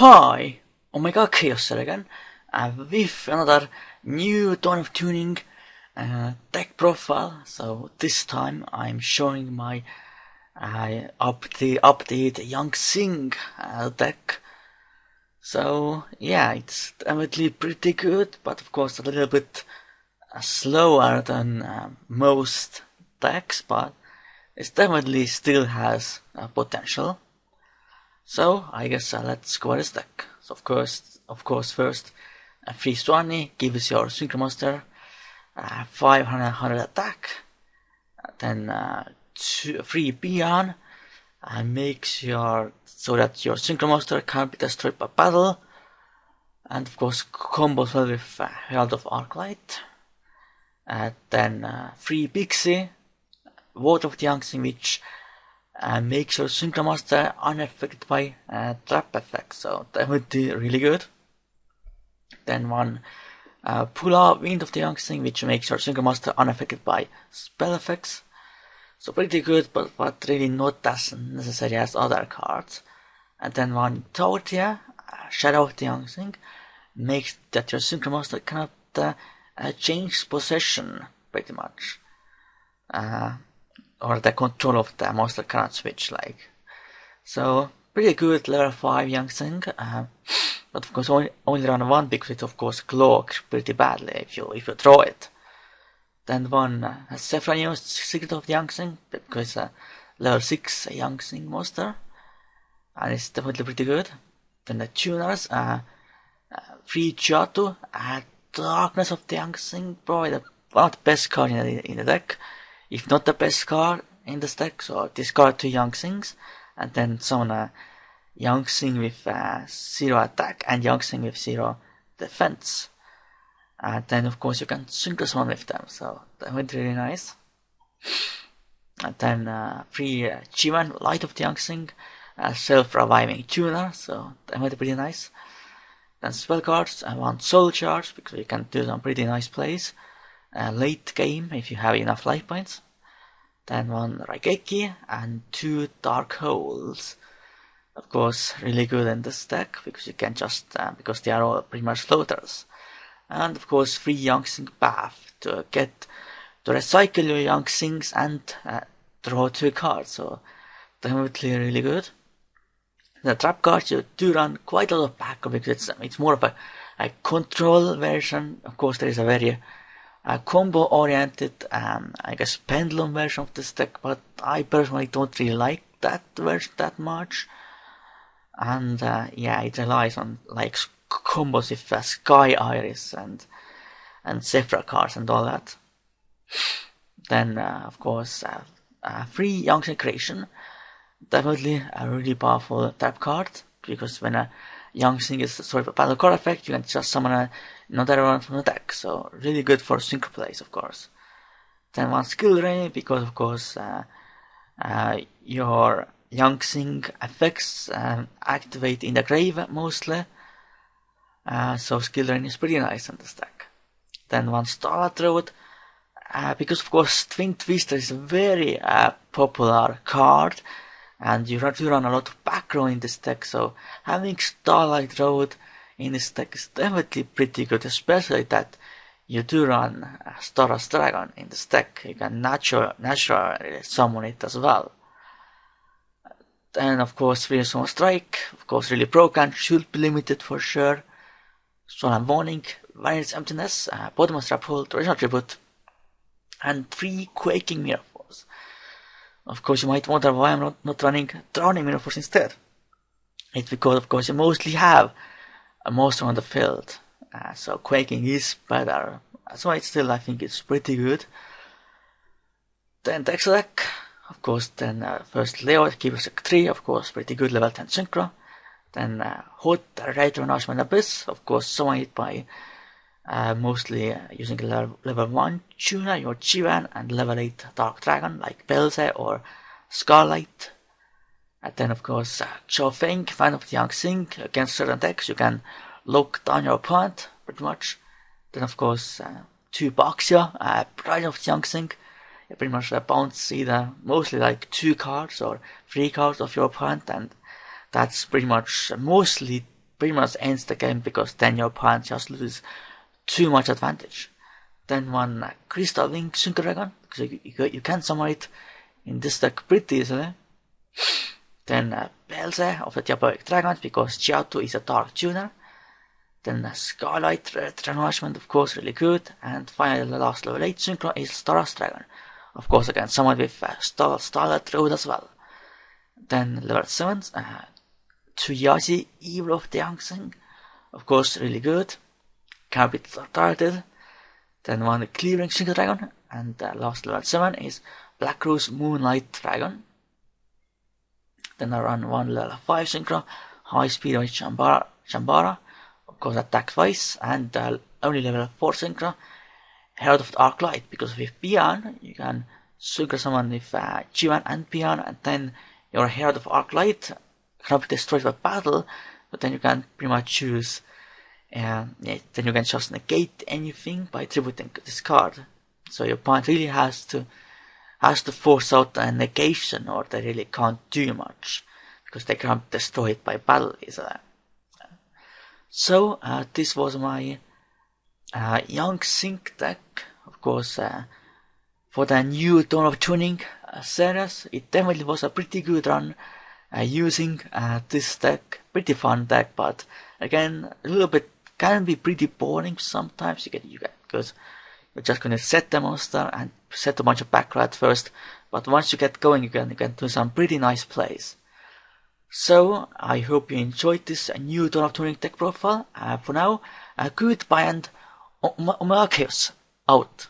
Hi, Omega Chaos here again, with another new Dawn of Tuning deck profile. So this time I'm showing my update Yang Zing deck. So yeah, it's definitely pretty good, but of course a little bit slower than most decks, but it definitely still has potential. So I guess let's go at this deck. So of course, first free Swanny gives your Synchromonster 500 attack, then free Beyond makes your so that your Synchromonster can't be destroyed by battle, and of course combos well with Herald of Arclight. Then free Pixie, Water of the Yang Zing, which makes your Synchromonster unaffected by trap effects, so that would be really good. Then one Pula, Wind of the Yang Zing, which makes your Synchromonster unaffected by spell effects. So pretty good, but really not as necessary as other cards. And then one Tautia, Shadow of the Yang Zing, makes that your Synchromonster cannot change possession, pretty much. Or the control of the monster cannot switch, like. So, pretty good level 5 Yang Zing, but of course only run one because it of course cloaks pretty badly if you throw it. Then one Sephranios, Secret of the Yang Zing, because level 6 Yang Zing monster, and it's definitely pretty good. Then the Tuners, free Chiatu, Darkness of the Yang Zing, probably one of the best cards in the deck. If not the best card in this deck, so discard 2 Yang Zings, and then summon Yang Zing with 0 attack and Yang Zing with 0 defense. And then of course you can synchro summon with them, so that would be really nice. And then free Chivan, Light of the Yang Zing, self-reviving tuner, so that would be pretty nice. Then spell cards, I want Soul Charge, because you can do some pretty nice plays. Late game if you have enough life points. Then one Raigeki and 2 Dark Holes. Of course, really good in this deck because you can just because they are all pretty much floaters. And of course, free Yang Zing Path to recycle your Yang Zings and draw 2 cards. So definitely really good. The trap cards, you do run quite a lot of backup because it's more of a control version. Of course, there is a very combo-oriented, I guess, pendulum version of this deck, but I personally don't really like that version that much. And yeah, it relies on like combos with Sky Iris and Zephyr cards and all that. Then, of course, free Yang Zing Creation, definitely a really powerful trap card, because when a Yang Zing is sort of a battle card effect, you can just summon another one from the deck, so really good for synchro plays, of course. Then one Skill Ray, because of course your Yang Zing effects activate in the grave mostly, so Skill Ray is pretty nice in this deck. Then one Starlight Road, because of course Twin Twister is a very popular card, and you run a lot of back row in this deck, so having Starlight Road in this deck is definitely pretty good, especially that you do run Stardust Dragon in this deck. You can naturally summon it as well. Then of course Free Summon Strike, of course really broken, should be limited for sure. Solemn Warning, Variance Emptiness, Bottomless Trap Hole, Original Tribute, and 3 Quaking Mirror Force. Of course, you might wonder why I'm not running Drowning Mirror Force instead. It's because, of course, you mostly have a monster on the field, so Quaking is better. So I think it's pretty good. Then Dex deck, of course, then first Leo, Keeper's 3, of course, pretty good, level 10 Synchro. Then Hot, Raider Nourishment Abyss, of course, summon it by mostly using level 1 Tuna, your Chivan, and level 8 Dark Dragon like Belze or Scarlight. And then of course Chao Feng, Fan of the Yang Zing, against certain decks you can lock down your opponent pretty much. Then of course 2 Baxia, Pride of the Yang Zing, you pretty much bounce either mostly like 2 cards or 3 cards of your opponent, and that's pretty much mostly pretty much ends the game because then your opponent just loses too much advantage. Then one Crystal Link Synchro Dragon, because you can summon it in this deck pretty easily. Then Belze of the Diabolic Dragons, because Chiaottu is a Dark Tuner. Then Skylight Dragonishment, of course, really good. And finally, the last level 8 Synchro is Staros Dragon. Of course, again, summoned with Starlight Road as well. Then level 7, Tsuyashi, Evil of the Yang Zing. Of course, really good. Can be targeted. Then one Clearing Synchro Dragon. And last level 7 is Black Rose Moonlight Dragon. Then I run one level 5 Synchro, High Speed with Shambara. Of course, attack twice. And only level 4 Synchro, Herald of the Arc Light. Because with Pian, you can Synchro summon with Jivan and Pian. And then your Herald of Arc Light cannot be destroyed by battle. But then you can pretty much choose. Then you can just negate anything by tributing this card. So your opponent really has to force out a negation, or they really can't do much because they can't destroy it by battle easily. So this was my Yang Zing deck. Of course, for the new Dawn of Tuning series, it definitely was a pretty good run using this deck. Pretty fun deck, but again, a little bit can be pretty boring sometimes. Because you're just gonna set the monster and set a bunch of background at first, but once you get going, you can do some pretty nice plays. So I hope you enjoyed this new Dawn of Tuning deck profile. For now, goodbye and Khaos out.